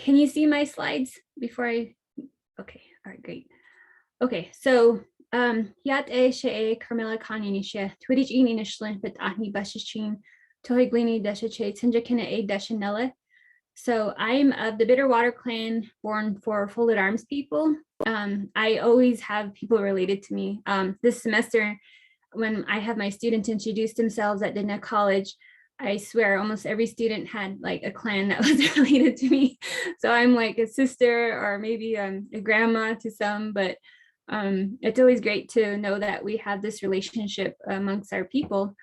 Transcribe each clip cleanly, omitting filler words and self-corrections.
Can you see my slides before I, okay, all right, great. Okay, so Yat e she Carmella Kahn inisha, Twitch in initially, but Ahni Bashichin, Tohiglini Deshache, Tinjakina a Deshanella. So I'm of the Bitterwater clan, born for folded arms people. I always have people related to me. This semester, when I have my students introduce themselves at Diné College, I swear almost every student had like a clan that was related to me. So I'm like a sister or maybe a grandma to some, but it's always great to know that we have this relationship amongst our people.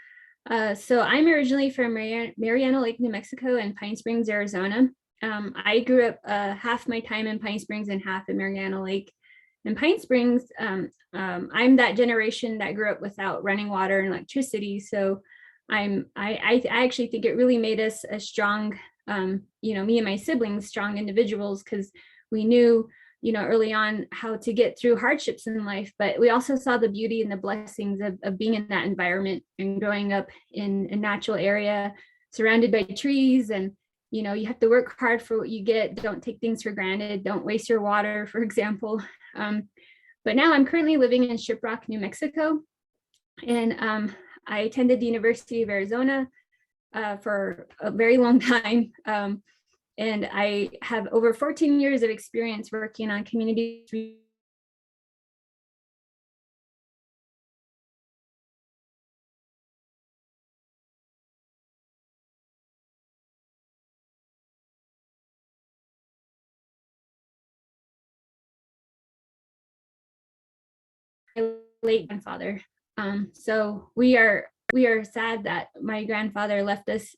So I'm originally from Mariana Lake, New Mexico and Pine Springs, Arizona. I grew up half my time in Pine Springs and half in Mariana Lake. In Pine Springs, I'm that generation that grew up without running water and electricity. So I actually think it really made us a strong, me and my siblings, strong individuals, because we knew, early on how to get through hardships in life, but we also saw the beauty and the blessings of being in that environment and growing up in a natural area surrounded by trees. And, you have to work hard for what you get. Don't take things for granted. Don't waste your water, for example. But now I'm currently living in Shiprock, New Mexico. And I attended the University of Arizona for a very long time. And I have over 14 years of experience working on community late grandfather. So we are sad that my grandfather left us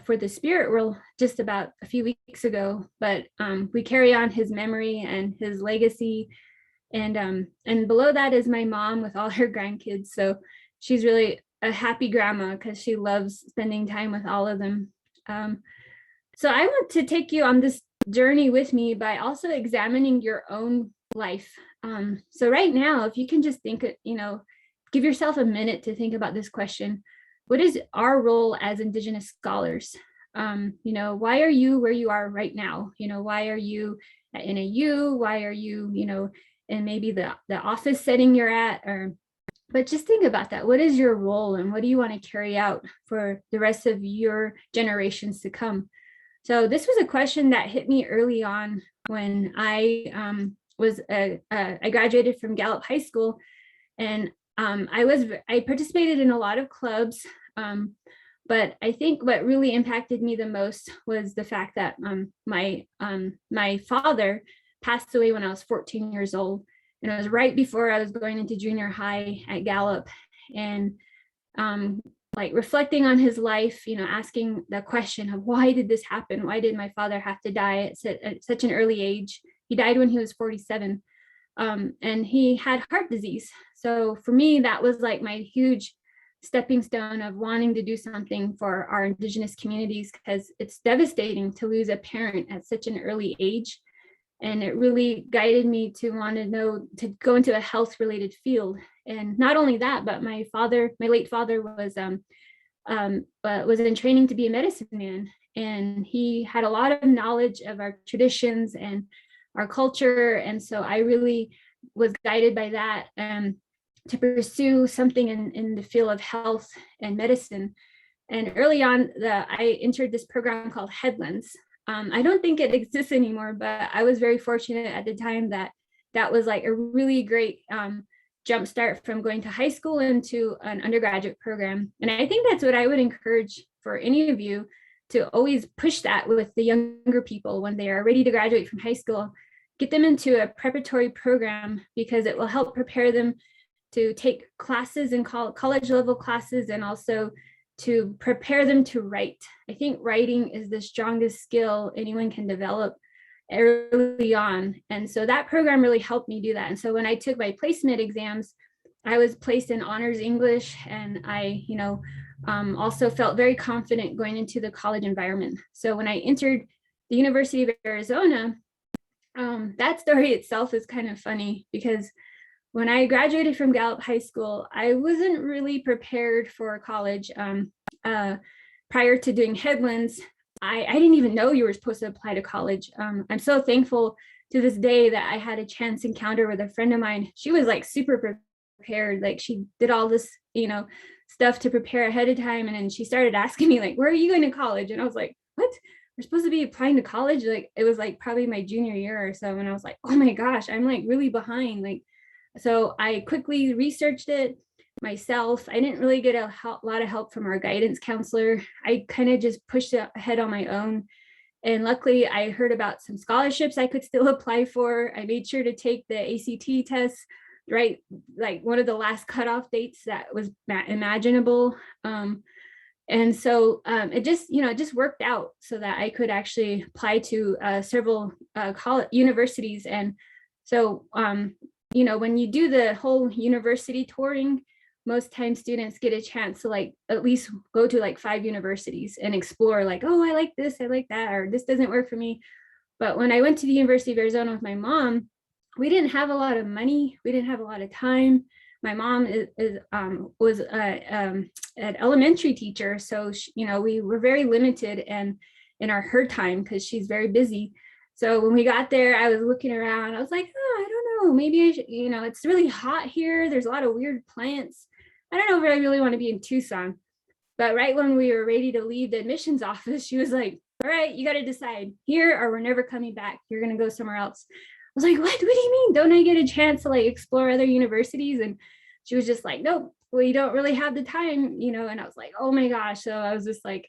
for the spirit world just about a few weeks ago, but we carry on his memory and his legacy. And below that is my mom with all her grandkids. So she's really a happy grandma because she loves spending time with all of them. So I want to take you on this journey with me by also examining your own life. So right now, if you can just think, give yourself a minute to think about this question. What is our role as Indigenous scholars? Why are you where you are right now? Why are you at NAU? Why are you, in maybe the office setting you're at? But just think about that. What is your role and what do you want to carry out for the rest of your generations to come? So this was a question that hit me early on when I I graduated from Gallup High School, and I participated in a lot of clubs, but I think what really impacted me the most was the fact that my father passed away when I was 14 years old, and it was right before I was going into junior high at Gallup, and like reflecting on his life, asking the question of why did this happen? Why did my father have to die at such an early age? He died when he was 47, and he had heart disease. So for me, that was like my huge stepping stone of wanting to do something for our Indigenous communities, because it's devastating to lose a parent at such an early age. And it really guided me to want to go into a health related field. And not only that, but my late father was in training to be a medicine man. And he had a lot of knowledge of our traditions and our culture. And so I really was guided by that to pursue something in the field of health and medicine. And early on, I entered this program called Headlands. I don't think it exists anymore, but I was very fortunate at the time that was like a really great jumpstart from going to high school into an undergraduate program. And I think that's what I would encourage for any of you, to always push that with the younger people when they are ready to graduate from high school. Get them into a preparatory program, because it will help prepare them to take classes and college level classes, and also to prepare them to write. I think writing is the strongest skill anyone can develop early on. And so that program really helped me do that. And so when I took my placement exams, I was placed in honors English, and I, also felt very confident going into the college environment. So when I entered the University of Arizona, that story itself is kind of funny, because when I graduated from Gallup High School, I wasn't really prepared for college. Prior to doing Headlands, I didn't even know you were supposed to apply to college. I'm so thankful to this day that I had a chance encounter with a friend of mine. She was like super prepared. Like she did all this, stuff to prepare ahead of time. And then she started asking me like, where are you going to college? And I was like, what? We're supposed to be applying to college? Like it was like probably my junior year or so. And I was like, oh my gosh, I'm like really behind. Like, so I quickly researched it myself. I didn't really get a lot of help from our guidance counselor. I kind of just pushed it ahead on my own. And luckily, I heard about some scholarships I could still apply for. I made sure to take the ACT test, right? Like one of the last cutoff dates that was imaginable. And so it just worked out so that I could actually apply to several college universities. And so, when you do the whole university touring, most times students get a chance to like at least go to like 5 universities and explore like, oh, I like this, I like that, or this doesn't work for me. But when I went to the University of Arizona with my mom, we didn't have a lot of money. We didn't have a lot of time. My mom was an elementary teacher. So, we were very limited and in her time because she's very busy. So when we got there, I was looking around. I was like, oh, I don't know. Maybe I should, it's really hot here. There's a lot of weird plants. I don't know if I really want to be in Tucson. But right when we were ready to leave the admissions office, she was like, all right, you got to decide here or we're never coming back. You're going to go somewhere else. I was like, what do you mean? Don't I get a chance to like explore other universities? And she was just like, nope, well, you don't really have the time, and I was like, oh my gosh. So I was just like,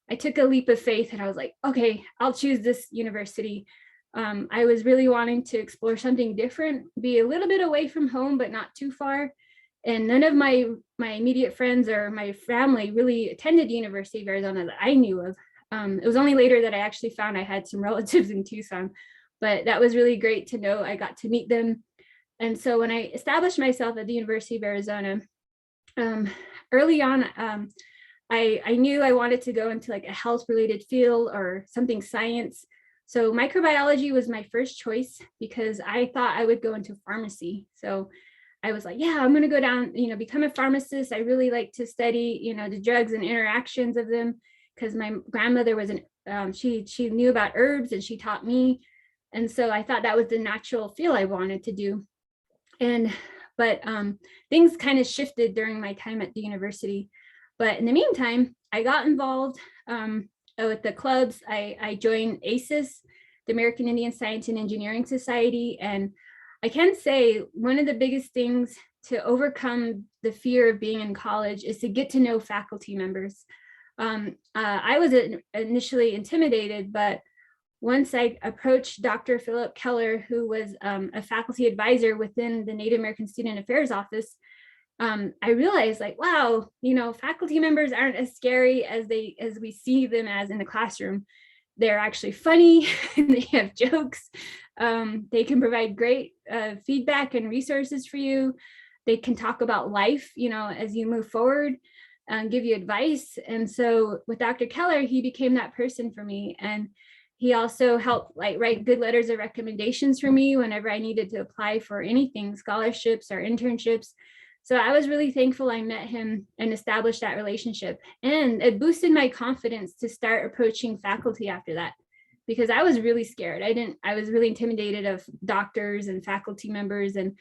I took a leap of faith and I was like, okay, I'll choose this university. I was really wanting to explore something different, be a little bit away from home, but not too far. And none of my immediate friends or my family really attended the University of Arizona that I knew of. It was only later that I actually found I had some relatives in Tucson, but that was really great to know. I got to meet them. And so when I established myself at the University of Arizona, early on, I knew I wanted to go into like a health related field or something science. So microbiology was my first choice because I thought I would go into pharmacy. So I was like, yeah, I'm going to go down, become a pharmacist. I really like to study, the drugs and interactions of them because my grandmother was she knew about herbs and she taught me. And so I thought that was the natural field I wanted to do. But things kind of shifted during my time at the university. But in the meantime, I got involved with the clubs. I joined ACES, the American Indian Science and Engineering Society. And I can say one of the biggest things to overcome the fear of being in college is to get to know faculty members. I was initially intimidated, but once I approached Dr. Philip Keller, who was a faculty advisor within the Native American Student Affairs Office, I realized like, wow, faculty members aren't as scary as we see them as in the classroom. They're actually funny, they have jokes, they can provide great feedback and resources for you. They can talk about life, as you move forward, give you advice. And so with Dr. Keller, he became that person for me. And he also helped like write good letters of recommendations for me whenever I needed to apply for anything, scholarships or internships. So I was really thankful I met him and established that relationship. And it boosted my confidence to start approaching faculty after that, because I was really scared. I was really intimidated of doctors and faculty members. And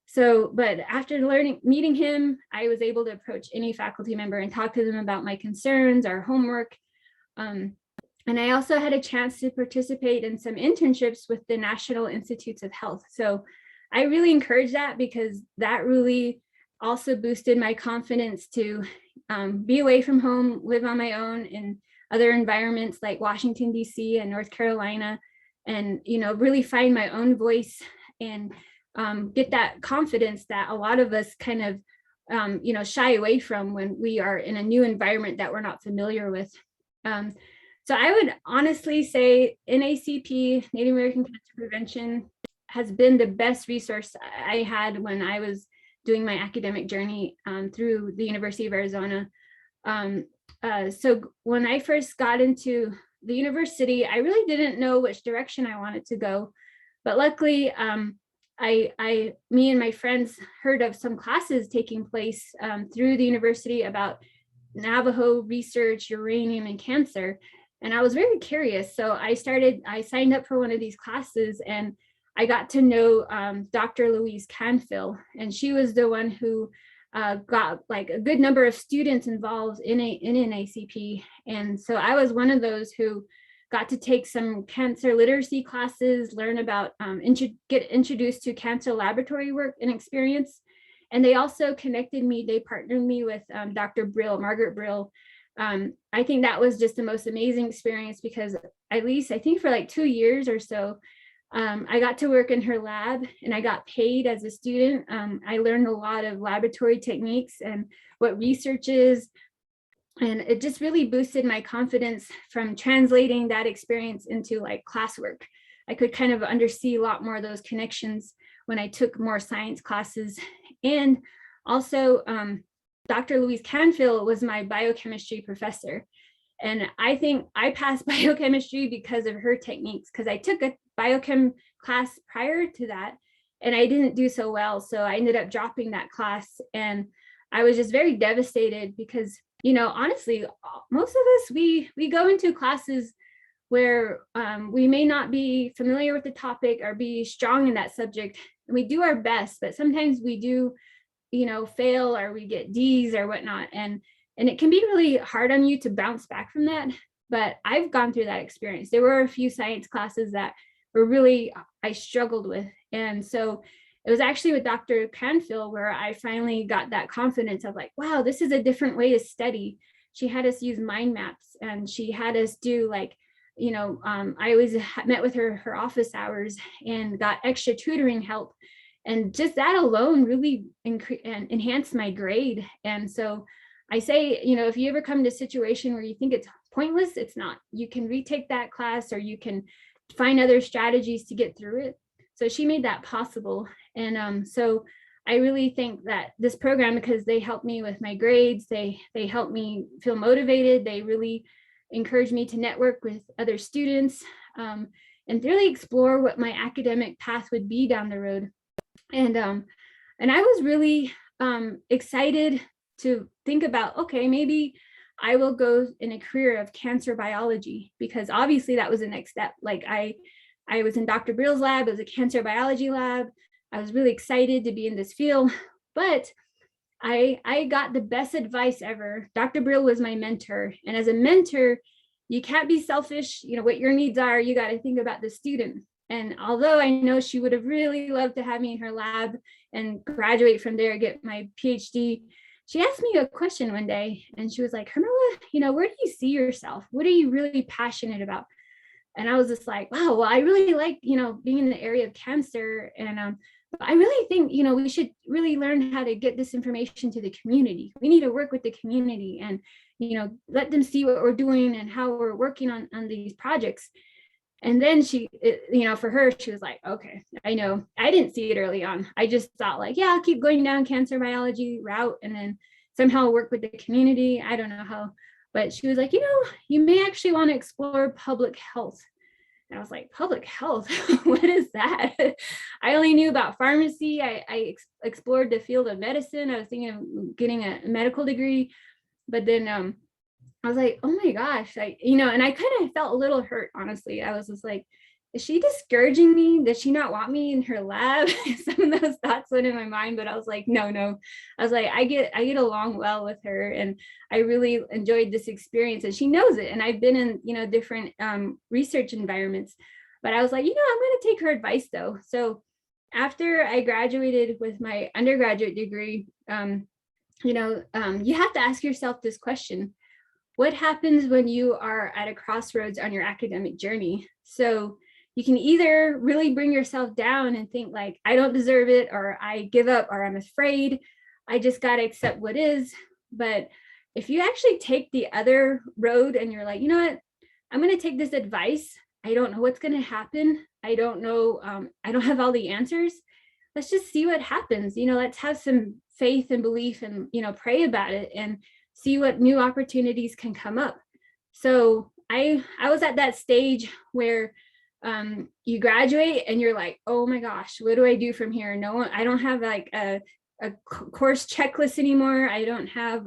so, but after meeting him, I was able to approach any faculty member and talk to them about my concerns, our homework. And I also had a chance to participate in some internships with the National Institutes of Health. So I really encourage that because that really also boosted my confidence to be away from home, live on my own in other environments like Washington, D.C. and North Carolina, and, really find my own voice and get that confidence that a lot of us kind of, shy away from when we are in a new environment that we're not familiar with. So I would honestly say NACP, Native American Cancer Prevention, has been the best resource I had when I was doing my academic journey through the University of Arizona. So when I first got into the university, I really didn't know which direction I wanted to go. But luckily, me and my friends heard of some classes taking place through the university about Navajo research, uranium, and cancer. And I was very curious. So I signed up for one of these classes, and I got to know Dr. Louise Canfield, and she was the one who got like a good number of students involved in NACP. And so I was one of those who got to take some cancer literacy classes, learn about, get introduced to cancer laboratory work and experience. And they also connected me, they partnered me with Dr. Brill, Margaret Brill. I think that was just the most amazing experience, because at least I think for like 2 years or so, I got to work in her lab, and I got paid as a student. I learned a lot of laboratory techniques and what research is. And it just really boosted my confidence from translating that experience into like classwork. I could kind of undersee a lot more of those connections when I took more science classes. And also, Dr. Louise Canfield was my biochemistry professor. And I think I passed biochemistry because of her techniques, because I took a biochem class prior to that, and I didn't do so well. So I ended up dropping that class, and I was just very devastated because, you know, honestly, most of us, we go into classes where we may not be familiar with the topic or be strong in that subject, and we do our best, but sometimes we do, you know, fail, or we get D's or whatnot. And it can be really hard on you to bounce back from that. But I've gone through that experience. There were a few science classes that were really, I struggled with. And so it was actually with Dr. Canfield where I finally got that confidence of like, wow, this is a different way to study. She had us use mind maps, and she had us do like, you know, I always met with her office hours and got extra tutoring help. And just that alone really enhanced my grade. And so I say, you know, if you ever come to a situation where you think it's pointless, it's not. You can retake that class, or you can find other strategies to get through it. So she made that possible. And so I really think that this program, because they helped me with my grades, they helped me feel motivated. They really encouraged me to network with other students, and really explore what my academic path would be down the road. And I was really excited to think about, okay, maybe I will go in a career of cancer biology, because obviously that was the next step. Like I was in Dr. Brill's lab, it was a cancer biology lab. I was really excited to be in this field, but I got the best advice ever. Dr. Brill was my mentor. And as a mentor, you can't be selfish. You know, what your needs are, you got to think about the student. And although I know she would have really loved to have me in her lab and graduate from there, get my PhD, she asked me a question one day, and she was like, Carmella, you know, where do you see yourself? What are you really passionate about? And I was just like, wow, well, I really like, you know, being in the area of cancer. And I really think, you know, we should really learn how to get this information to the community. We need to work with the community and, you know, let them see what we're doing and how we're working on these projects. And then she, you know, for her, she was like, okay, I know. I didn't see it early on. I just thought like, yeah, I'll keep going down cancer biology route and then somehow work with the community. I don't know how, but she was like, you know, you may actually want to explore public health. And I was like, public health? What is that? I only knew about pharmacy. I explored the field of medicine. I was thinking of getting a medical degree, but then I was like, oh my gosh, you know, and I kind of felt a little hurt, honestly. I was just like, is she discouraging me? Does she not want me in her lab? Some of those thoughts went in my mind, but I was like, no. I was like, I get along well with her, and I really enjoyed this experience, and she knows it. And I've been in, you know, different research environments, but I was like, you know, I'm going to take her advice though. So after I graduated with my undergraduate degree, you know, you have to ask yourself this question: what happens when you are at a crossroads on your academic journey? So you can either really bring yourself down and think like, I don't deserve it, or I give up, or I'm afraid, I just got to accept what is. But if you actually take the other road and you're like, you know what, I'm going to take this advice. I don't know what's going to happen. I don't know. I don't have all the answers. Let's just see what happens. You know, let's have some faith and belief and, you know, pray about it and see what new opportunities can come up. So I was at that stage where you graduate and you're like, oh my gosh, what do I do from here? I don't have like a course checklist anymore. I don't have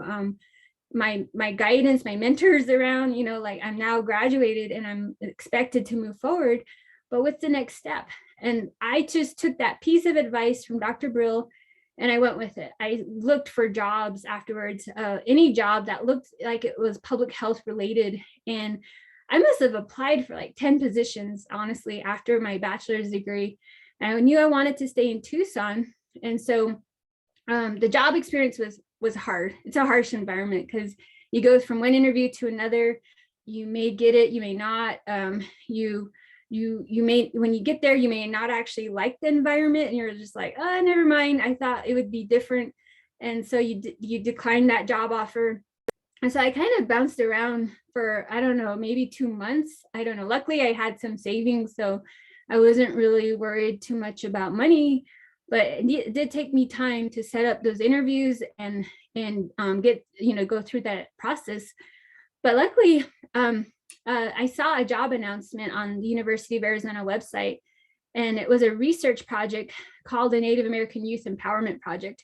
my guidance, my mentors around, you know, like I'm now graduated and I'm expected to move forward, but what's the next step? And I just took that piece of advice from Dr. Brill and I went with it. I looked for jobs afterwards, any job that looked like it was public health related. And I must have applied for like 10 positions, honestly, after my bachelor's degree. And I knew I wanted to stay in Tucson. And so the job experience was hard. It's a harsh environment because you go from one interview to another. You may get it, you may not. You may, when you get there, you may not actually like the environment and you're just like, oh, never mind. I thought it would be different. And so you decline that job offer. And so I kind of bounced around for, I don't know, maybe 2 months. I don't know. Luckily, I had some savings, so I wasn't really worried too much about money. But it did take me time to set up those interviews and get, you know, go through that process. But luckily, I saw a job announcement on the University of Arizona website, and it was a research project called the Native American Youth Empowerment Project.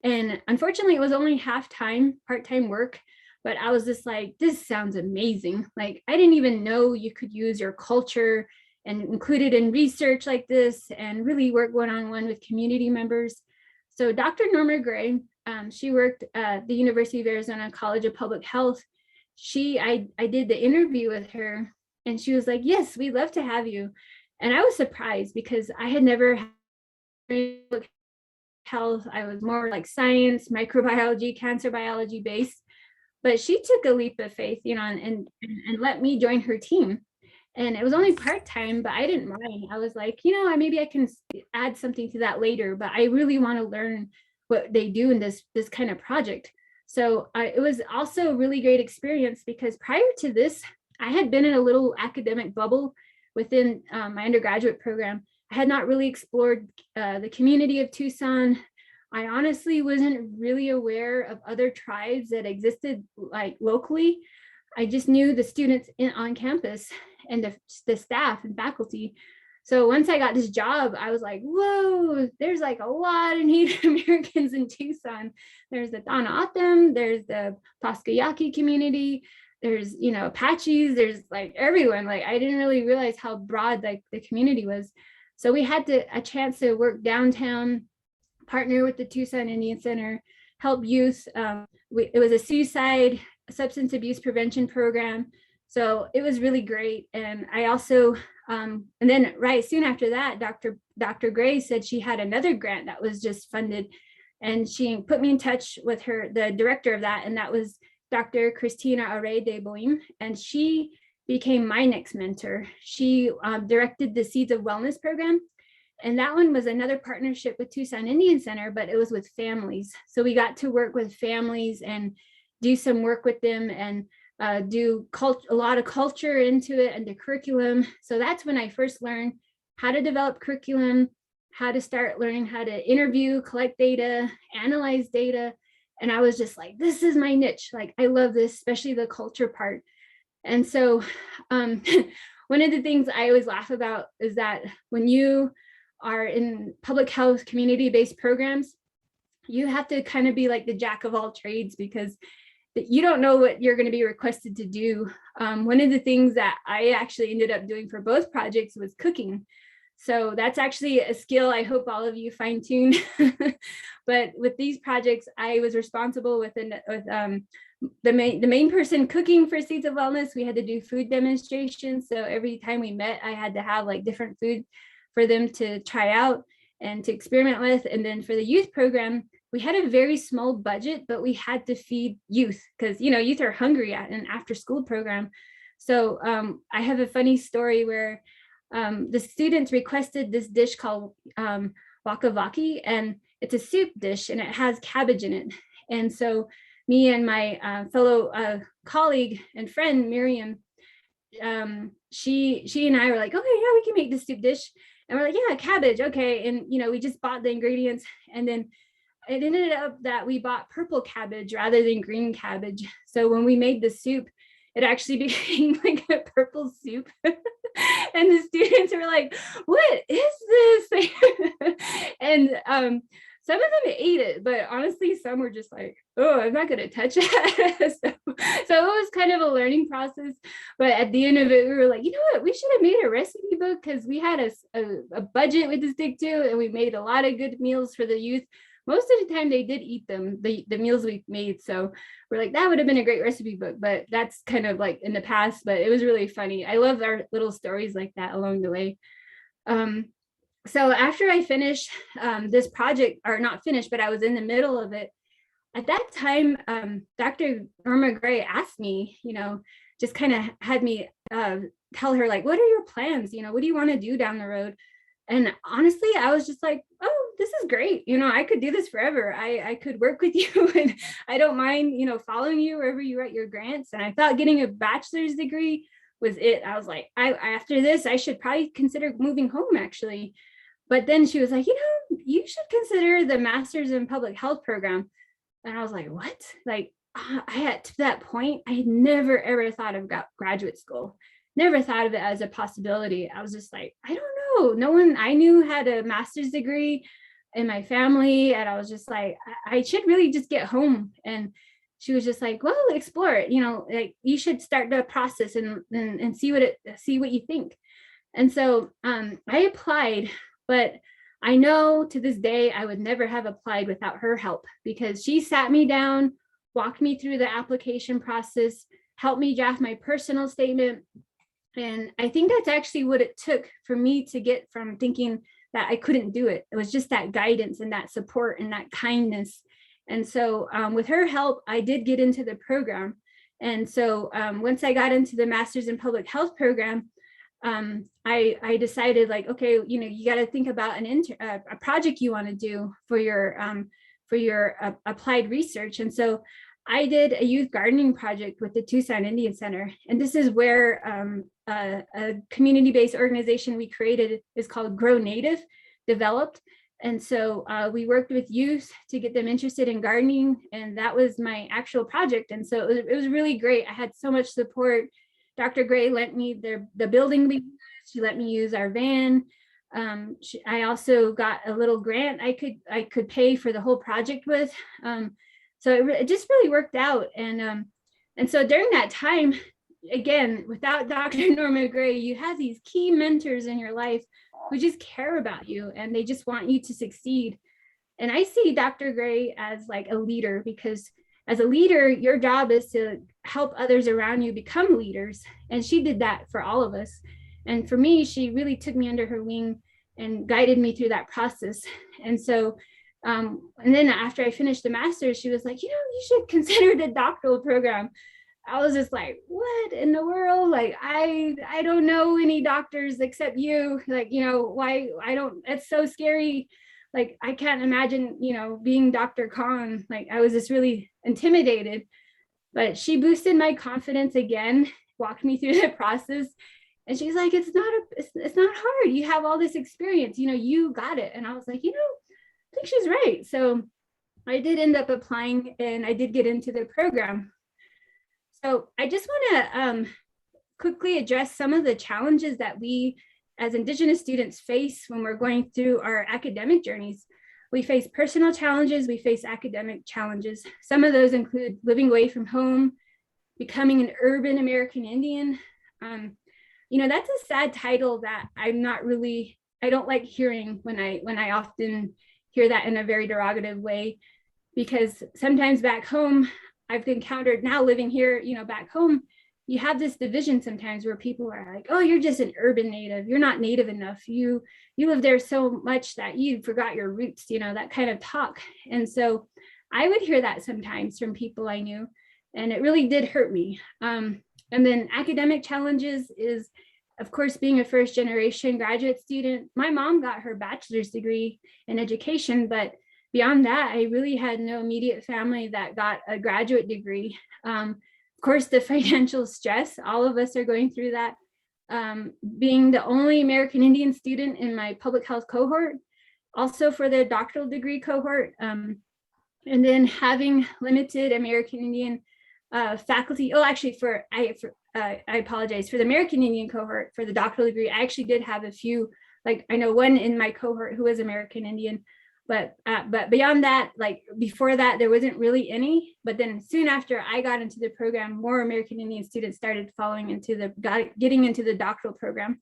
And unfortunately, it was only half-time, part-time work, but I was just like, this sounds amazing. Like, I didn't even know you could use your culture and include it in research like this and really work one-on-one with community members. So Dr. Norma Gray, she worked at the University of Arizona College of Public Health. I did the interview with her and she was like, yes, we'd love to have you. And I was surprised because I had never had health. I was more like science, microbiology, cancer biology based, but she took a leap of faith, you know, and let me join her team. And it was only part-time, but I didn't mind. I was like, you know, maybe I can add something to that later, but I really want to learn what they do in this kind of project. So it was also a really great experience because prior to this, I had been in a little academic bubble within my undergraduate program. I had not really explored the community of Tucson. I honestly wasn't really aware of other tribes that existed like locally. I just knew the students on campus and the staff and faculty. So once I got this job, I was like, whoa, there's like a lot of Native Americans in Tucson. There's the Tanatam, there's the Paskayaki community, there's, you know, Apaches, there's like everyone. Like, I didn't really realize how broad like the community was. So we had a chance to work downtown, partner with the Tucson Indian Center, help youth. It was a suicide, substance abuse prevention program. So it was really great. And I also, and then right soon after that, Dr. Gray said she had another grant that was just funded. And she put me in touch with the director of that. And that was Dr. Christina Array de Boim. And she became my next mentor. She directed the Seeds of Wellness program. And that one was another partnership with Tucson Indian Center, but it was with families. So we got to work with families and do some work with them and do a lot of culture into it and the curriculum. So that's when I first learned how to develop curriculum, how to start learning how to interview, collect data, analyze data. And I was just like, this is my niche. Like, I love this, especially the culture part. And so one of the things I always laugh about is that when you are in public health community-based programs, you have to kind of be like the jack of all trades because you don't know what you're going to be requested to do. One of the things that I actually ended up doing for both projects was cooking. So that's actually a skill I hope all of you fine tune. But with these projects, I was responsible with the main person cooking for Seeds of Wellness. We had to do food demonstrations. So every time we met, I had to have like different food for them to try out and to experiment with. And then for the youth program, we had a very small budget, but we had to feed youth because, you know, youth are hungry at an after school program. So I have a funny story where the students requested this dish called Wakavaki, and it's a soup dish and it has cabbage in it. And so me and my fellow colleague and friend, Miriam, she and I were like, okay, yeah, we can make this soup dish. And we're like, yeah, cabbage, okay. And, you know, we just bought the ingredients, and then it ended up that we bought purple cabbage rather than green cabbage. So when we made the soup, it actually became like a purple soup. And the students were like, what is this? And some of them ate it, but honestly, some were just like, oh, I'm not going to touch it. So it was kind of a learning process. But at the end of it, we were like, you know what, we should have made a recipe book, because we had a budget we had to stick to, and we made a lot of good meals for the youth. Most of the time they did eat them, the meals we made. So we're like, that would have been a great recipe book, but that's kind of like in the past. But it was really funny. I love our little stories like that along the way. So after I finished this project, or not finished, but I was in the middle of it, at that time, Dr. Norma Gray asked me, just kind of had me tell her, like, what are your plans? What do you want to do down the road? And honestly, I was just like, oh, this is great. I could do this forever. I could work with you, and I don't mind, following you wherever you write your grants. And I thought getting a bachelor's degree was it. I was like, after this, I should probably consider moving home, actually. But then she was like, you should consider the master's in public health program. And I was like, what? Like, I had, to that point, I had never, ever thought of graduate school. Never thought of it as a possibility. I was just like, I don't know. No one I knew had a master's degree in my family. And I was just like, I should really just get home. And she was just like, well, explore it. Like, you should start the process and see what you think. And so I applied. But I know to this day, I would never have applied without her help, because she sat me down, walked me through the application process, helped me draft my personal statement. And I think that's actually what it took for me to get from thinking that I couldn't do it. It was just that guidance and that support and that kindness. And so with her help, I did get into the program. And so once I got into the Master's in Public Health program, I decided, like, okay, you got to think about a project you want to do for your applied research. And so I did a youth gardening project with the Tucson Indian Center. And this is where a community-based organization we created is called Grow Native developed. And so we worked with youth to get them interested in gardening. And that was my actual project. And so it was really great. I had so much support. Dr. Gray lent me the building we used. She let me use our van. I also got a little grant I could pay for the whole project with. So it just really worked out. And so during that time, again, without Dr. Norma Gray, you have these key mentors in your life who just care about you, and they just want you to succeed. And I see Dr. Gray as like a leader, because as a leader, your job is to help others around you become leaders. And she did that for all of us. And for me, she really took me under her wing and guided me through that process. And so, and then after I finished the master's, she was like, you should consider the doctoral program. I was just like, what in the world? Like, I don't know any doctors except you. Like, why? It's so scary. Like, I can't imagine, being Dr. Kahn. Like, I was just really intimidated. But she boosted my confidence again, walked me through the process. And she's like, it's not hard. You have all this experience, you got it. And I was like, I think she's right. So I did end up applying, and I did get into the program. So I just want to quickly address some of the challenges that we as Indigenous students face when we're going through our academic journeys. We face personal challenges, we face academic challenges. Some of those include living away from home, becoming an urban American Indian. That's a sad title that I don't like hearing when I often hear that in a very derogative way, because sometimes back home, I've encountered, now living here, back home, you have this division sometimes where people are like, oh, you're just an urban native. You're not native enough. You live there so much that you forgot your roots, that kind of talk. And so I would hear that sometimes from people I knew, and it really did hurt me. And then academic challenges is, of course, being a first generation graduate student. My mom got her bachelor's degree in education, but beyond that, I really had no immediate family that got a graduate degree. Of course, the financial stress, all of us are going through that. Being the only American Indian student in my public health cohort, also for the doctoral degree cohort, and then having limited American Indian faculty. Oh, actually, I apologize, for the American Indian cohort, for the doctoral degree, I actually did have a few, like I know one in my cohort who was American Indian. But beyond that, like before that, there wasn't really any. But then soon after I got into the program, more American Indian students started getting into the doctoral program.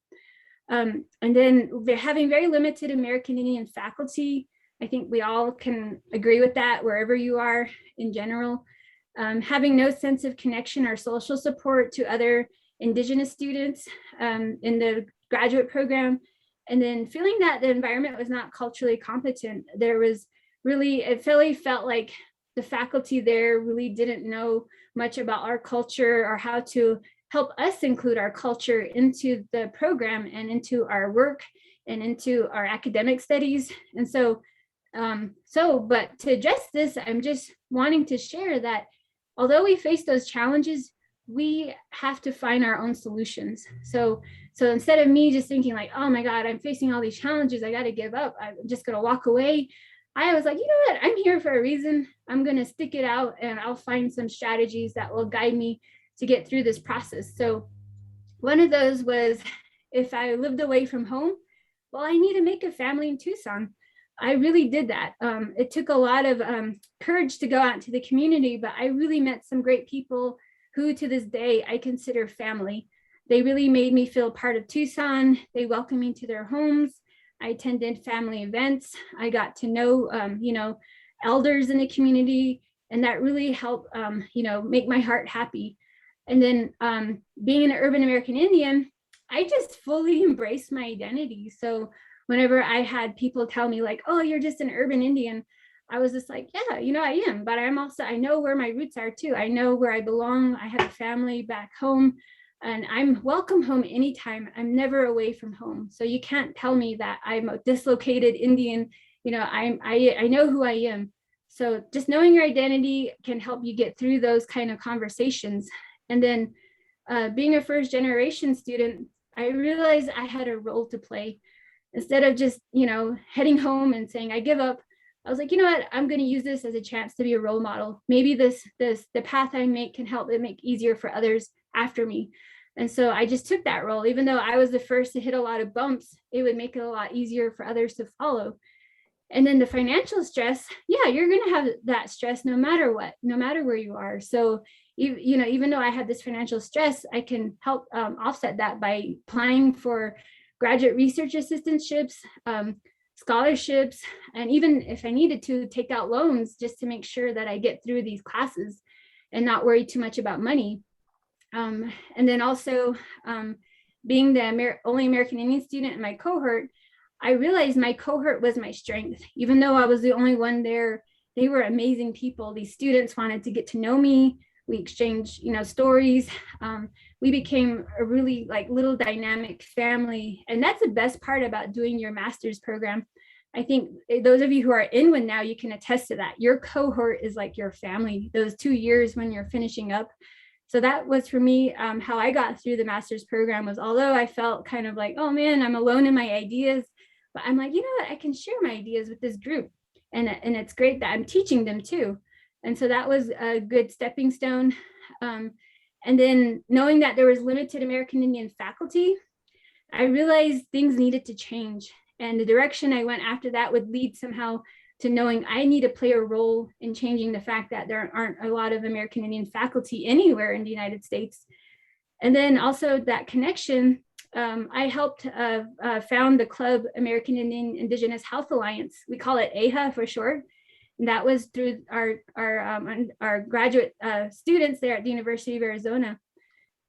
And then they're having very limited American Indian faculty. I think we all can agree with that wherever you are in general. Having no sense of connection or social support to other Indigenous students in the graduate program. And then feeling that the environment was not culturally competent. There was really, it really felt like the faculty there really didn't know much about our culture or how to help us include our culture into the program and into our work and into our academic studies. And but to address this, I'm just wanting to share that although we face those challenges, we have to find our own solutions. So instead of me just thinking like, oh my God, I'm facing all these challenges, I got to give up, I'm just going to walk away. I was like, you know what, I'm here for a reason. I'm going to stick it out and I'll find some strategies that will guide me to get through this process. So one of those was, if I lived away from home, well, I need to make a family in Tucson. I really did that. It took a lot of courage to go out to the community, but I really met some great people who to this day I consider family. They really made me feel part of Tucson. They welcomed me to their homes. I attended family events. I got to know, elders in the community, and that really helped, make my heart happy. And then being an urban American Indian, I just fully embraced my identity. So whenever I had people tell me like, oh, you're just an urban Indian, I was just like, yeah, I am, but I know where my roots are too. I know where I belong. I have a family back home and I'm welcome home anytime. I'm never away from home. So you can't tell me that I'm a dislocated Indian. I know who I am. So just knowing your identity can help you get through those kind of conversations. And then being a first generation student, I realized I had a role to play. Instead of just, heading home and saying, I give up, I was like, you know what, I'm going to use this as a chance to be a role model. Maybe the path I make can help it make easier for others after me. And so I just took that role. Even though I was the first to hit a lot of bumps, it would make it a lot easier for others to follow. And then the financial stress, yeah, you're going to have that stress no matter what, no matter where you are. So, even though I had this financial stress, I can help offset that by applying for graduate research assistantships, scholarships, and even if I needed to take out loans just to make sure that I get through these classes and not worry too much about money. And then also being the only American Indian student in my cohort, I realized my cohort was my strength. Even though I was the only one there, they were amazing people. These students wanted to get to know me. We exchanged, stories. We became a really little dynamic family. And that's the best part about doing your master's program. I think those of you who are in one now, you can attest to that. Your cohort is like your family, those 2 years when you're finishing up. So that was for me, how I got through the master's program was, although I felt kind of like, oh man, I'm alone in my ideas, but I'm like, you know what, I can share my ideas with this group. And it's great that I'm teaching them too. And so that was a good stepping stone. And then knowing that there was limited American Indian faculty, I realized things needed to change. And the direction I went after that would lead somehow to knowing I need to play a role in changing the fact that there aren't a lot of American Indian faculty anywhere in the United States. And then also that connection, I helped found the club American Indian Indigenous Health Alliance. We call it AHA for short. And that was through our graduate students there at the University of Arizona.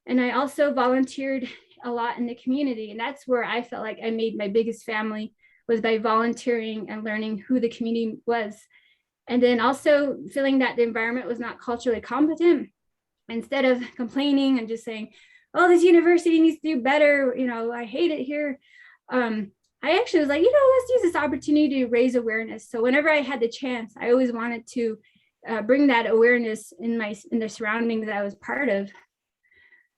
And I also volunteered a lot in the community. And that's where I felt like I made my biggest family, was by volunteering and learning who the community was. And then also feeling that the environment was not culturally competent. Instead of complaining and just saying, oh, this university needs to do better, I hate it here. I actually was like, let's use this opportunity to raise awareness. So whenever I had the chance, I always wanted to bring that awareness in the surroundings that I was part of.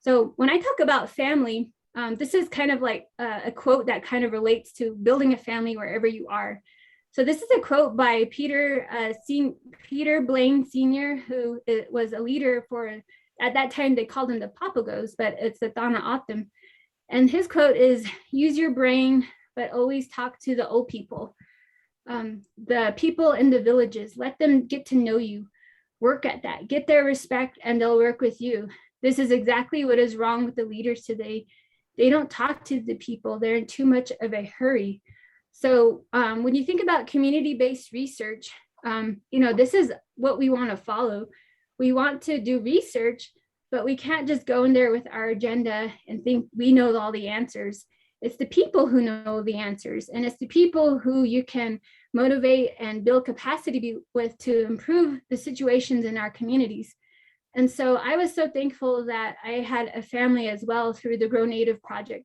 So when I talk about family, this is kind of like a quote that kind of relates to building a family wherever you are. So this is a quote by Peter Blaine Sr., who was a leader for, at that time they called him the Papagos, but it's the Thana Optim. And his quote is, use your brain, but always talk to the old people. the people in the villages, let them get to know you, work at that, get their respect, and they'll work with you. This is exactly what is wrong with the leaders today. They don't talk to the people. They're in too much of a hurry. So when you think about community-based research, this is what we want to follow. We want to do research, but we can't just go in there with our agenda and think we know all the answers. It's the people who know the answers, and it's the people who you can motivate and build capacity with to improve the situations in our communities. And so I was so thankful that I had a family as well through the Grow Native project.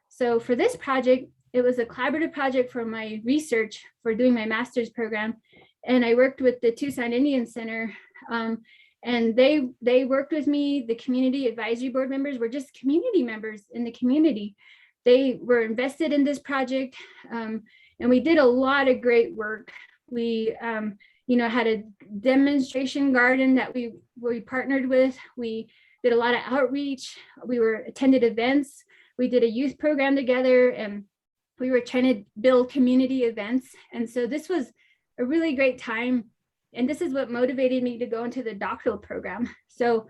So for this project, it was a collaborative project for my research for doing my master's program. And I worked with the Tucson Indian Center, and they worked with me. The community advisory board members were just community members in the community. They were invested in this project, and we did a lot of great work. We had a demonstration garden that we partnered with. We did a lot of outreach. We attended events. We did a youth program together, and we were trying to build community events. And so this was a really great time. And this is what motivated me to go into the doctoral program. So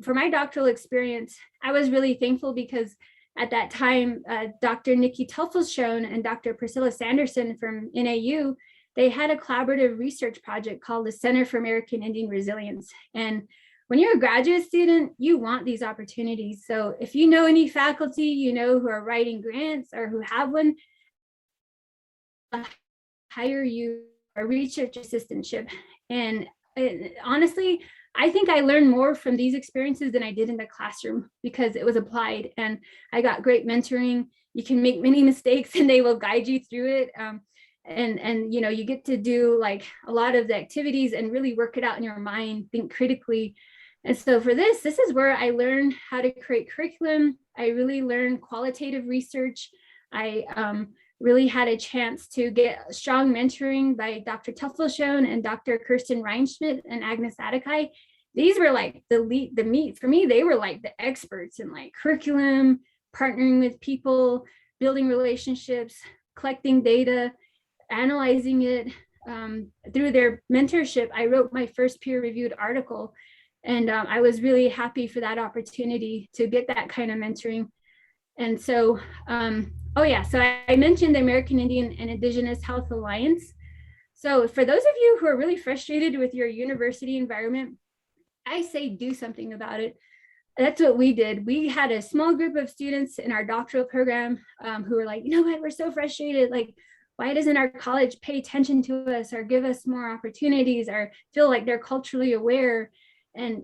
for my doctoral experience, I was really thankful because at that time, Dr. Nikki Telfelschoen and Dr. Priscilla Sanderson from NAU, they had a collaborative research project called the Center for American Indian Resilience. And when you're a graduate student, you want these opportunities. So if you know any faculty, who are writing grants or who have one, hire you a research assistantship. And honestly, I think I learned more from these experiences than I did in the classroom because it was applied, and I got great mentoring. You can make many mistakes and they will guide you through it. And you get to do like a lot of the activities and really work it out in your mind, think critically. And so for this is where I learned how to create curriculum. I really learned qualitative research. I really had a chance to get strong mentoring by Dr. Telfelschoen and Dr. Kirsten Reinschmidt and Agnes Adakai. These were like the meat for me. They were like the experts in like curriculum, partnering with people, building relationships, collecting data, analyzing it. Through their mentorship, I wrote my first peer-reviewed article, and I was really happy for that opportunity to get that kind of mentoring. And so, so I mentioned the American Indian and Indigenous Health Alliance. So for those of you who are really frustrated with your university environment, I say do something about it. That's what we did. We had a small group of students in our doctoral program who were like, we're so frustrated. Like, why doesn't our college pay attention to us or give us more opportunities or feel like they're culturally aware? And,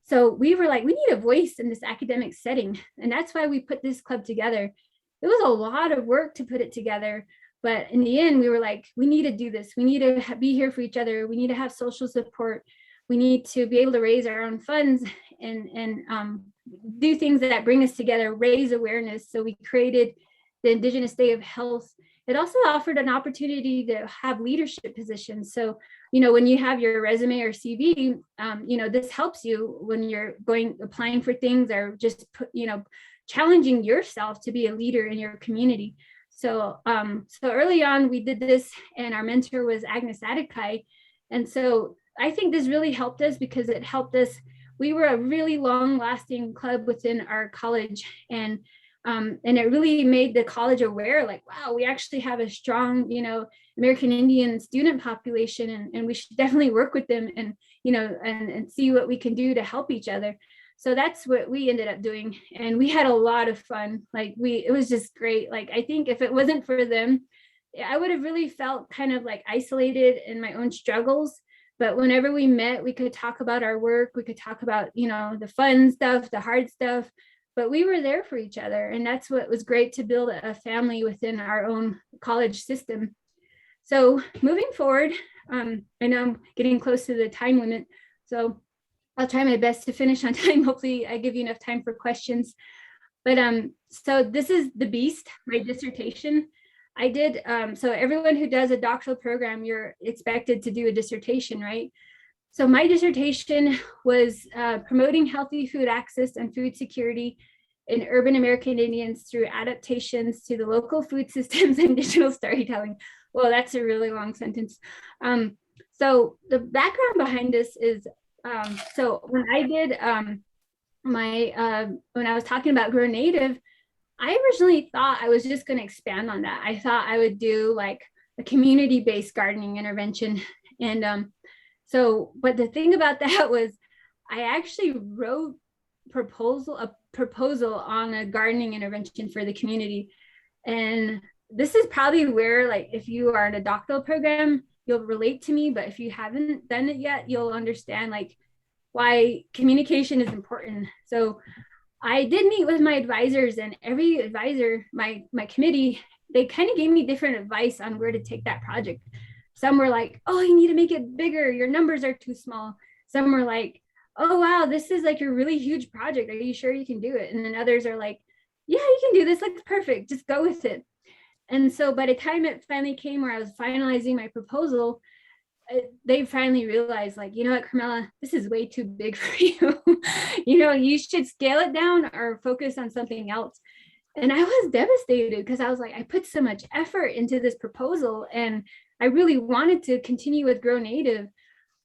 so we were like, we need a voice in this academic setting. And that's why we put this club together. It was a lot of work to put it together. But in the end, we were like, we need to do this. We need to be here for each other. We need to have social support. We need to be able to raise our own funds and do things that bring us together, raise awareness. So we created the Indigenous Day of Health. It also offered an opportunity to have leadership positions. So, when you have your resume or CV, this helps you when you're applying for things or just, challenging yourself to be a leader in your community. So, early on, we did this, and our mentor was Agnes Adakai. And so I think this really helped us because it helped us. We were a really long-lasting club within our college, and it really made the college aware, like, wow, we actually have a strong, American Indian student population, and we should definitely work with them and, and see what we can do to help each other. So that's what we ended up doing. And we had a lot of fun. Like it was just great. Like, I think if it wasn't for them, I would have really felt kind of like isolated in my own struggles. But whenever we met, we could talk about our work. We could talk about, the fun stuff, the hard stuff, but we were there for each other. And that's what was great, to build a family within our own college system. So moving forward, I know I'm getting close to the time limit, so I'll try my best to finish on time. Hopefully I give you enough time for questions. But so this is the beast, my dissertation. I did, so everyone who does a doctoral program, you're expected to do a dissertation, right? So my dissertation was promoting healthy food access and food security in urban American Indians through adaptations to the local food systems and digital storytelling. Well, that's a really long sentence. So the background behind this is, so when I did when I was talking about Grow Native, I originally thought I was just going to expand on that. I thought I would do like a community-based gardening intervention. And but the thing about that was I actually wrote a proposal on a gardening intervention for the community. And this is probably where, like, if you are in a doctoral program, you'll relate to me, but if you haven't done it yet, you'll understand like why communication is important. So I did meet with my advisors, and every advisor, my committee, they kind of gave me different advice on where to take that project. Some were like, oh, you need to make it bigger, your numbers are too small. Some were like, oh, wow, this is like a really huge project, are you sure you can do it? And then others are like, yeah, you can do this, looks perfect, just go with it. And so by the time it finally came where I was finalizing my proposal, they finally realized, like, you know what, Carmella, this is way too big for you. You know, you should scale it down or focus on something else. And I was devastated because I was like, I put so much effort into this proposal and I really wanted to continue with Grow Native.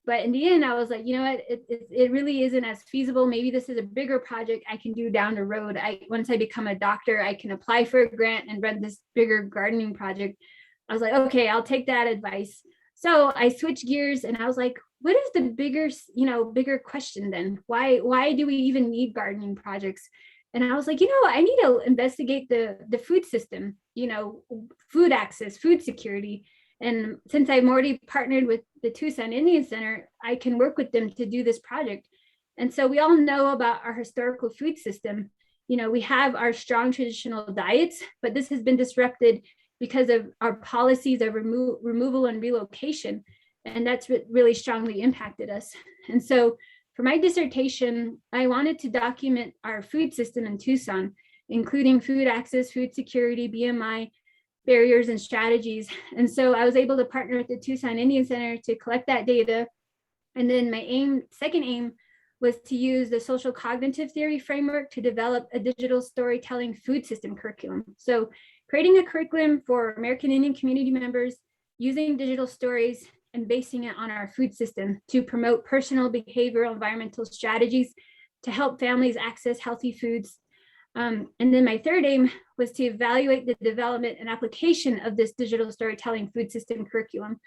But in the end, I was like, you know what, it really isn't as feasible. Maybe this is a bigger project I can do down the road. Once I become a doctor, I can apply for a grant and run this bigger gardening project. I was like, okay, I'll take that advice. So I switched gears and I was like, what is the bigger question then? Why do we even need gardening projects? And I was like, I need to investigate the food system, food access, food security. And since I'm already partnered with the Tucson Indian Center, I can work with them to do this project. And so we all know about our historical food system. We have our strong traditional diets, but this has been disrupted because of our policies of removal and relocation. And that's really strongly impacted us. And so for my dissertation, I wanted to document our food system in Tucson, including food access, food security, BMI, barriers, and strategies. And so I was able to partner with the Tucson Indian Center to collect that data. And then my second aim was to use the social cognitive theory framework to develop a digital storytelling food system curriculum. So creating a curriculum for American Indian community members using digital stories and basing it on our food system to promote personal, behavioral, environmental strategies to help families access healthy foods. And then my third aim was to evaluate the development and application of this digital storytelling food system curriculum.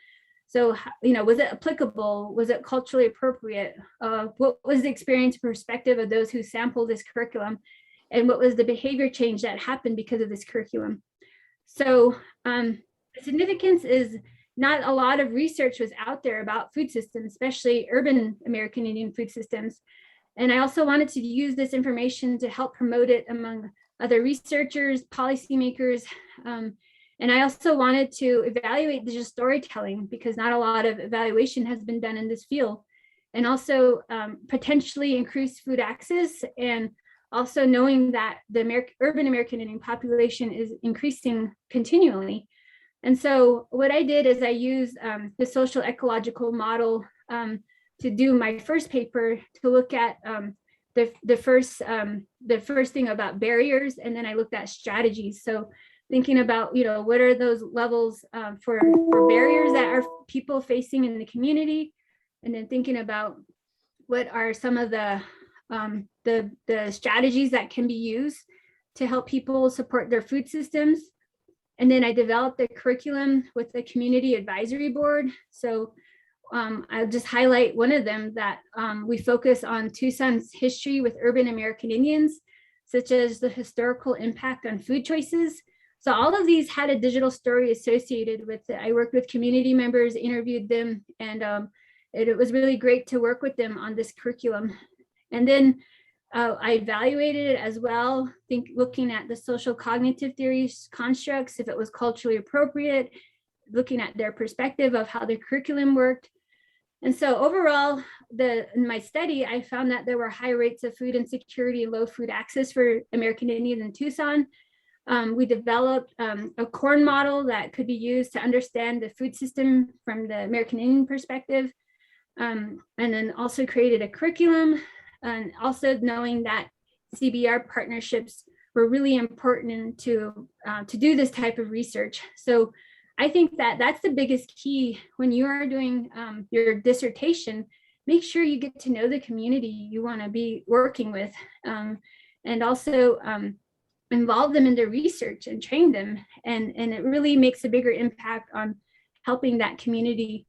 So, was it applicable? Was it culturally appropriate? What was the experience perspective of those who sampled this curriculum? And what was the behavior change that happened because of this curriculum? So the significance is not a lot of research was out there about food systems, especially urban American Indian food systems. And I also wanted to use this information to help promote it among other researchers, policymakers. And I also wanted to evaluate digital storytelling because not a lot of evaluation has been done in this field. And also potentially increase food access, and also knowing that the urban American Indian population is increasing continually. And so what I did is I used the social ecological model to do my first paper to look at the first thing about barriers, and then I looked at strategies. So thinking about, what are those levels for barriers that are people facing in the community, and then thinking about what are some of the strategies that can be used to help people support their food systems. And then I developed a curriculum with the community advisory board. So I'll just highlight one of them, that we focus on Tucson's history with urban American Indians, such as the historical impact on food choices. So all of these had a digital story associated with it. I worked with community members, interviewed them, and it was really great to work with them on this curriculum. And then I evaluated it as well, looking at the social cognitive theories constructs, if it was culturally appropriate, looking at their perspective of how the curriculum worked. And so overall, in my study, I found that there were high rates of food insecurity and low food access for American Indians in Tucson. We developed a corn model that could be used to understand the food system from the American Indian perspective, and then also created a curriculum. And also knowing that CBR partnerships were really important to do this type of research. So I think that that's the biggest key when you are doing your dissertation. Make sure you get to know the community you want to be working with, and also involve them in their research and train them. And it really makes a bigger impact on helping that community.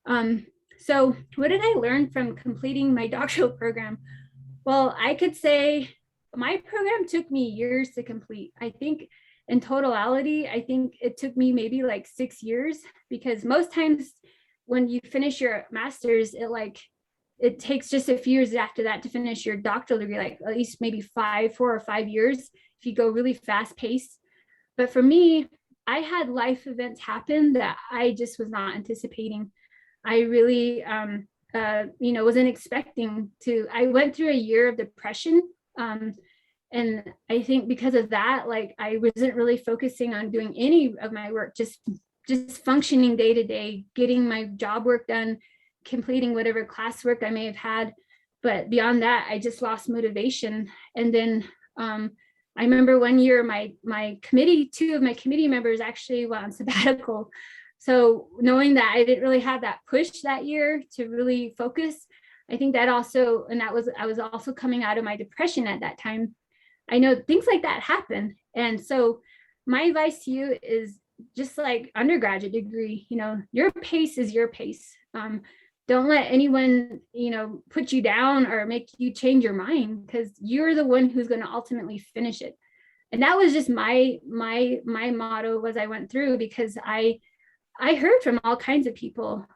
So what did I learn from completing my doctoral program? Well, I could say my program took me years to complete. I think in totality, I think it took me maybe like 6 years, because most times when you finish your master's, it takes just a few years after that to finish your doctoral degree, like at least maybe 4 or 5 years if you go really fast paced. But for me, I had life events happen that I just was not anticipating. I really, wasn't expecting to. I went through a year of depression. And I think because of that, like I wasn't really focusing on doing any of my work, just functioning day to day, getting my job work done, completing whatever classwork I may have had. But beyond that, I just lost motivation. And then I remember one year my committee, 2 of my committee members actually went on sabbatical. So knowing that I didn't really have that push that year to really focus, I think that also, and I was also coming out of my depression at that time. I know things like that happen. And so my advice to you is just like undergraduate degree, your pace is your pace. Don't let anyone, put you down or make you change your mind, because you're the one who's going to ultimately finish it. And that was just my motto as I went through, because I heard from all kinds of people,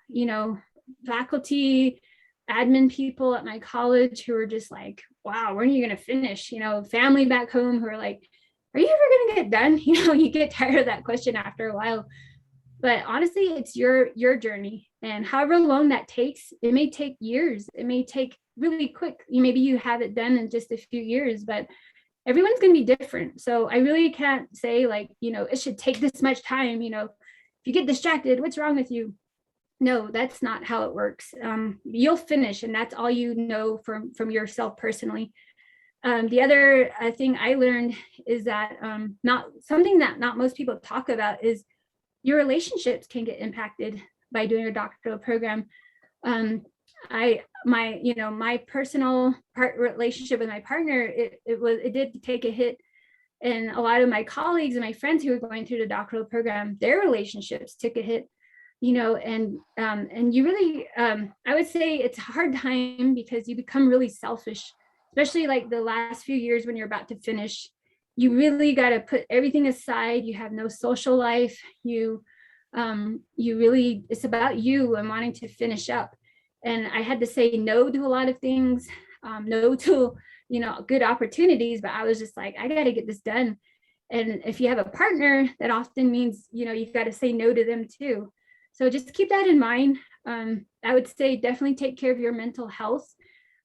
faculty, admin people at my college who were just like, wow, when are you going to finish? Family back home who are like, are you ever going to get done? You get tired of that question after a while. But honestly, it's your journey, and however long that takes, it may take years. It may take really quick. Maybe you have it done in just a few years, but everyone's going to be different. So I really can't say like, it should take this much time. If you get distracted, what's wrong with you? No, that's not how it works. You'll finish, and that's all you know from yourself personally. The other thing I learned is that not something that not most people talk about is your relationships can get impacted by doing a doctoral program. My personal relationship with my partner, it did take a hit, and a lot of my colleagues and my friends who were going through the doctoral program, their relationships took a hit. And you really, I would say it's a hard time, because you become really selfish, especially like the last few years when you're about to finish. You really got to put everything aside. You have no social life. You really, it's about you and wanting to finish up. And I had to say no to a lot of things, no to, good opportunities, but I was just like, I got to get this done. And if you have a partner, that often means, you've got to say no to them too. So just keep that in mind. I would say definitely take care of your mental health.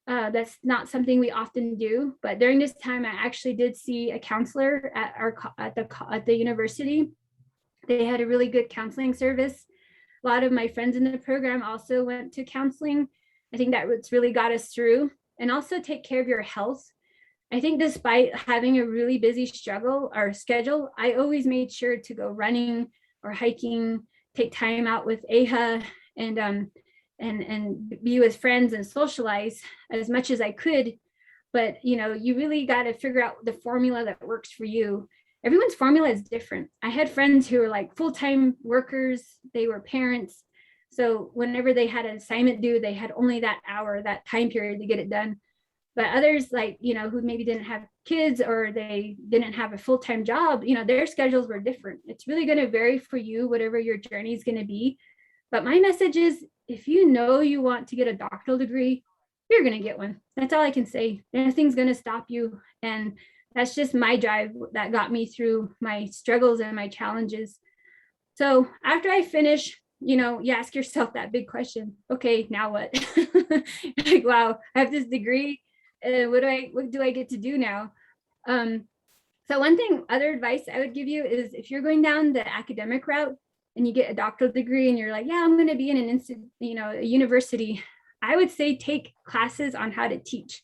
That's not something we often do, but during this time, I actually did see a counselor at the university. They had a really good counseling service. A lot of my friends in the program also went to counseling. I think that what's really got us through. And also take care of your health. I think despite having a really busy schedule, I always made sure to go running or hiking, take time out with AHA, and be with friends and socialize as much as I could. But you really got to figure out the formula that works for you. Everyone's formula is different. I had friends who were like full-time workers, they were parents. So whenever they had an assignment due, they had only that hour, that time period to get it done. But others, like, who maybe didn't have kids or they didn't have a full-time job, their schedules were different. It's really going to vary for you, whatever your journey is going to be. But my message is, if you want to get a doctoral degree, you're going to get one. That's all I can say. Nothing's going to stop you. And that's just my drive that got me through my struggles and my challenges. So after I finish, you ask yourself that big question. Okay, now what? Like, wow, I have this degree. What do I get to do now? So other advice I would give you is, if you're going down the academic route and you get a doctoral degree and you're like, yeah, I'm going to be in an institute, a university, I would say take classes on how to teach,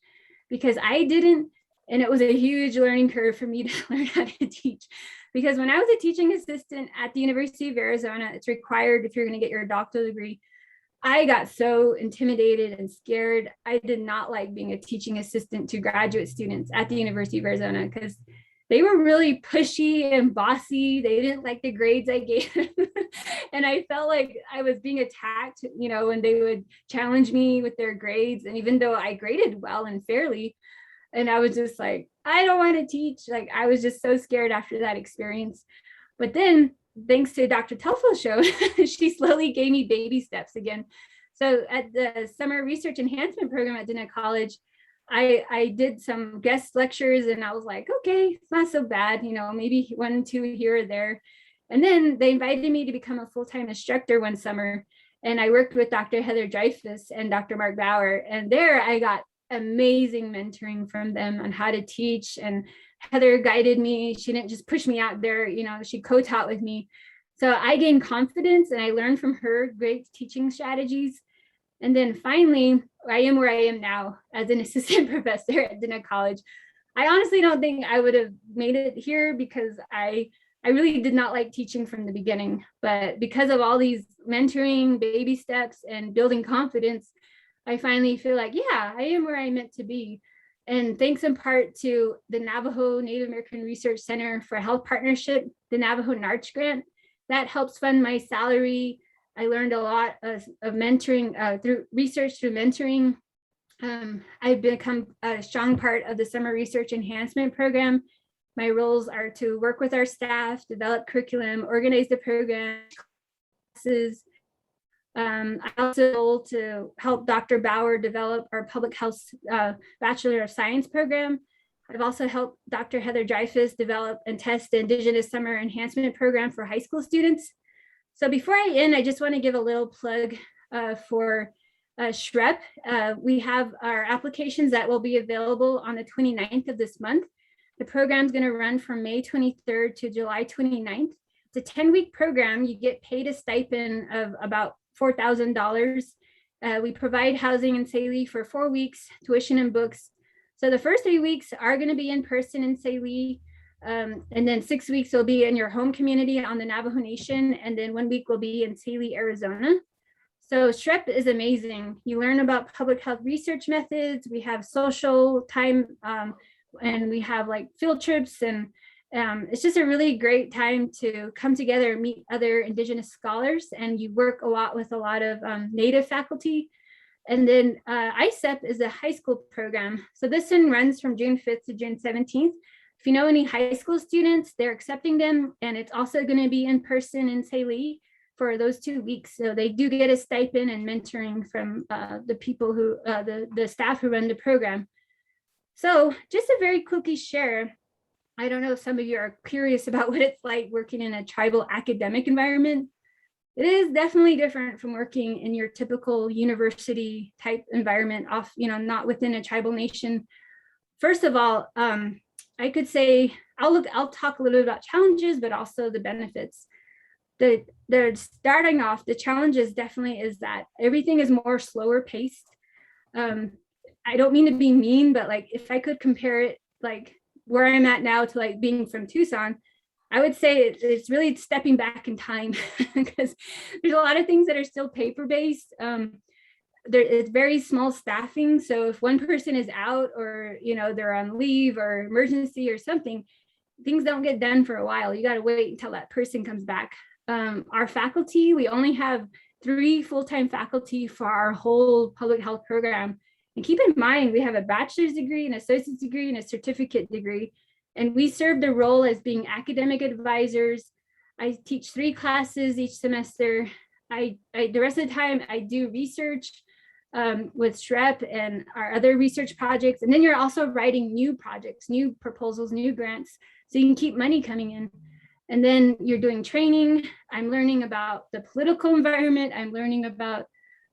because I didn't And it was a huge learning curve for me to learn how to teach, because when I was a teaching assistant at the University of Arizona, it's required if you're going to get your doctoral degree. I got so intimidated and scared. I did not like being a teaching assistant to graduate students at the University of Arizona, because they were really pushy and bossy. They didn't like the grades I gave them. And I felt like I was being attacked, you know, when they would challenge me with their grades. And even though I graded well and fairly, and I was just like, I don't want to teach. Like, I was just so scared after that experience. But then, thanks to Dr. Telfel's show, she slowly gave me baby steps again. So at the summer research enhancement program at Diné College, I did some guest lectures, and I was like, okay, it's not so bad, you know, maybe 1, 2 here or there. And then they invited me to become a full-time instructor one summer. And I worked with Dr. Heather Dreyfus and Dr. Mark Bauer. And there I got amazing mentoring from them on how to teach. And Heather guided me. She didn't just push me out there, you know, she co-taught with me. So I gained confidence, and I learned from her great teaching strategies. And then finally, I am where I am now as an assistant professor at Diné College. I honestly don't think I would have made it here, because I really did not like teaching from the beginning. But because of all these mentoring, baby steps, and building confidence, I finally feel like, yeah, I am where I'm meant to be. And thanks in part to the Navajo Native American Research Center for Health Partnership, the Navajo NARCH grant, that helps fund my salary. I learned a lot of mentoring through research, through mentoring. I've become a strong part of the summer research enhancement program. My roles are to work with our staff, develop curriculum, organize the program, classes. I also to help Dr. Bauer develop our public health Bachelor of Science program. I've also helped Dr. Heather Dreyfus develop and test the Indigenous Summer Enhancement Program for high school students. So before I end, I just want to give a little plug for SREP. We have our applications that will be available on the 29th of this month. The program is going to run from May 23rd to July 29th. It's a 10-week program. You get paid a stipend of about $4,000. We provide housing in Saline for 4 weeks, tuition and books. So the first 3 weeks are going to be in person in Saline. And then 6 weeks will be in your home community on the Navajo Nation. And then 1 week will be in Saline, Arizona. So SREP is amazing. You learn about public health research methods. We have social time, and we have like field trips, and it's just a really great time to come together and meet other Indigenous scholars. And you work a lot with a lot of Native faculty. And then ICEP is a high school program. So this one runs from June 5th to June 17th. If you know any high school students, they're accepting them. And it's also going to be in person in Saline for those 2 weeks. So they do get a stipend and mentoring from the people who, the staff who run the program. So just a very quickly share. I don't know if some of you are curious about what it's like working in a tribal academic environment. It is definitely different from working in your typical university type environment off, you know, not within a tribal nation. First of all, I could say, I'll talk a little bit about challenges, but also the benefits. The starting off, the challenges definitely is that everything is more slower paced. I don't mean to be mean, but like if I could compare it like where I'm at now to like being from Tucson, I would say it's really stepping back in time because there's a lot of things that are still paper-based. It's very small staffing. So if one person is out or, you know, they're on leave or emergency or something, things don't get done for a while. You got to wait until that person comes back. Our faculty, we only have 3 full-time faculty for our whole public health program. And keep in mind, we have a bachelor's degree, an associate's degree, and a certificate degree. And we serve the role as being academic advisors. I teach 3 classes each semester. The rest of the time I do research with SREP and our other research projects. And then you're also writing new projects, new proposals, new grants, so you can keep money coming in. And then you're doing training. I'm learning about the political environment. I'm learning about,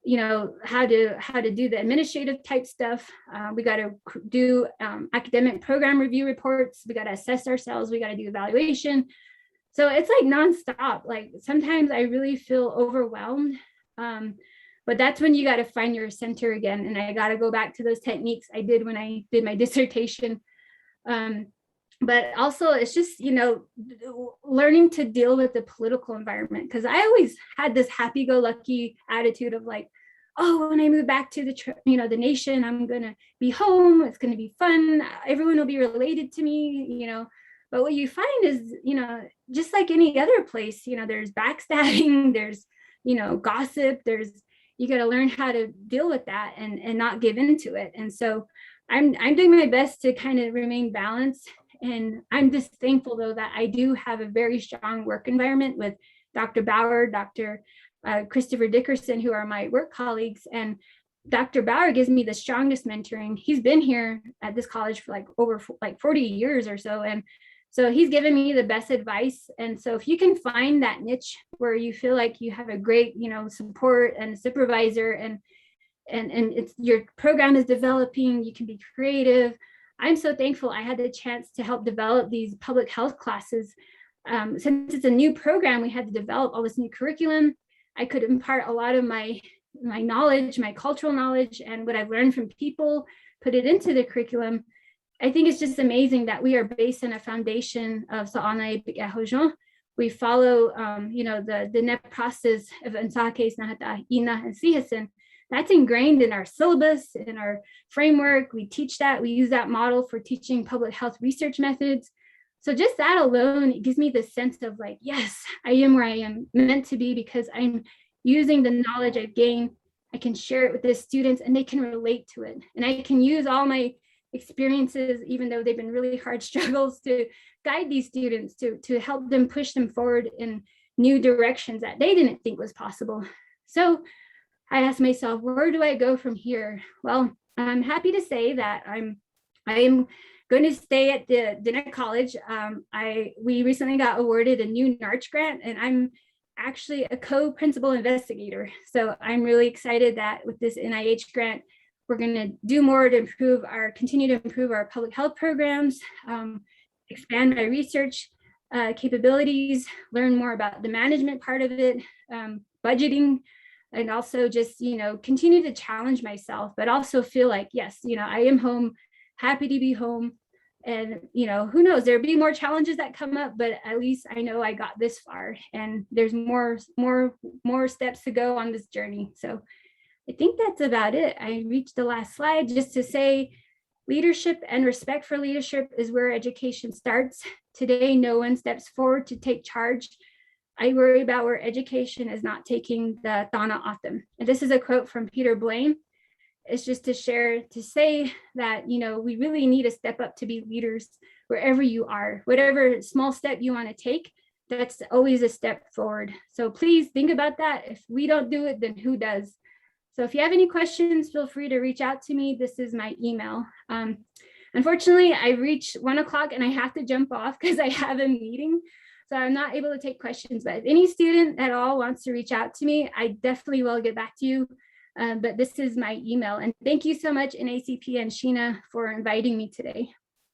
you know, how to do the administrative type stuff. We got to do academic program review reports. We got to assess ourselves. We got to do evaluation. So it's like nonstop. Like sometimes I really feel overwhelmed, but that's when you got to find your center again. And I got to go back to those techniques I did when I did my dissertation. But also it's just, you know, learning to deal with the political environment. Because I always had this happy-go-lucky attitude of like, oh, when I move back to the, you know, the nation, I'm gonna be home. It's gonna be fun. Everyone will be related to me, you know. But what you find is, you know, just like any other place, you know, there's backstabbing, there's, you know, gossip, you got to learn how to deal with that and not give into it. And so I'm doing my best to kind of remain balanced. And I'm just thankful though that I do have a very strong work environment with Dr. Bauer, Dr. Christopher Dickerson, who are my work colleagues. And Dr. Bauer gives me the strongest mentoring. He's been here at this college for like over 40 years or so. And so he's given me the best advice. And so if you can find that niche where you feel like you have a great, you know, support and supervisor and it's your program is developing, you can be creative. I'm so thankful I had the chance to help develop these public health classes. Since it's a new program, we had to develop all this new curriculum. I could impart a lot of my knowledge, my cultural knowledge, and what I've learned from people, put it into the curriculum. I think it's just amazing that we are based on a foundation of Sa'ana Epic. We follow, you know, the Diné process of Nsakes, Nahata, Ina, and Sihasin. That's ingrained in our syllabus, in our framework. We teach that. We use that model for teaching public health research methods. So just that alone, it gives me the sense of like, yes, I am where I am meant to be because I'm using the knowledge I've gained. I can share it with the students and they can relate to it. And I can use all my experiences, even though they've been really hard struggles, to guide these students, to help them push them forward in new directions that they didn't think was possible. So I asked myself, where do I go from here? Well, I'm happy to say that I am going to stay at the Diné College. We recently got awarded a new NARCH grant, and I'm actually a co-principal investigator. So I'm really excited that with this NIH grant, we're going to do more to continue to improve our public health programs, expand my research capabilities, learn more about the management part of it, budgeting, and also just, you know, continue to challenge myself, but also feel like, yes, you know, I am home, happy to be home. And, you know, who knows, there'll be more challenges that come up, but at least I know I got this far and there's more steps to go on this journey. So I think that's about it. I reached the last slide just to say leadership and respect for leadership is where education starts. Today, no one steps forward to take charge. I worry about where education is not taking the thana off them. And this is a quote from Peter Blaine. It's just to share, to say that, you know, we really need to step up to be leaders wherever you are, whatever small step you want to take, that's always a step forward. So please think about that. If we don't do it, then who does? So if you have any questions, feel free to reach out to me. This is my email. Unfortunately, I reached 1 o'clock and I have to jump off because I have a meeting. So I'm not able to take questions, but if any student at all wants to reach out to me, I definitely will get back to you. But this is my email. And thank you so much, NACP and Sheena, for inviting me today.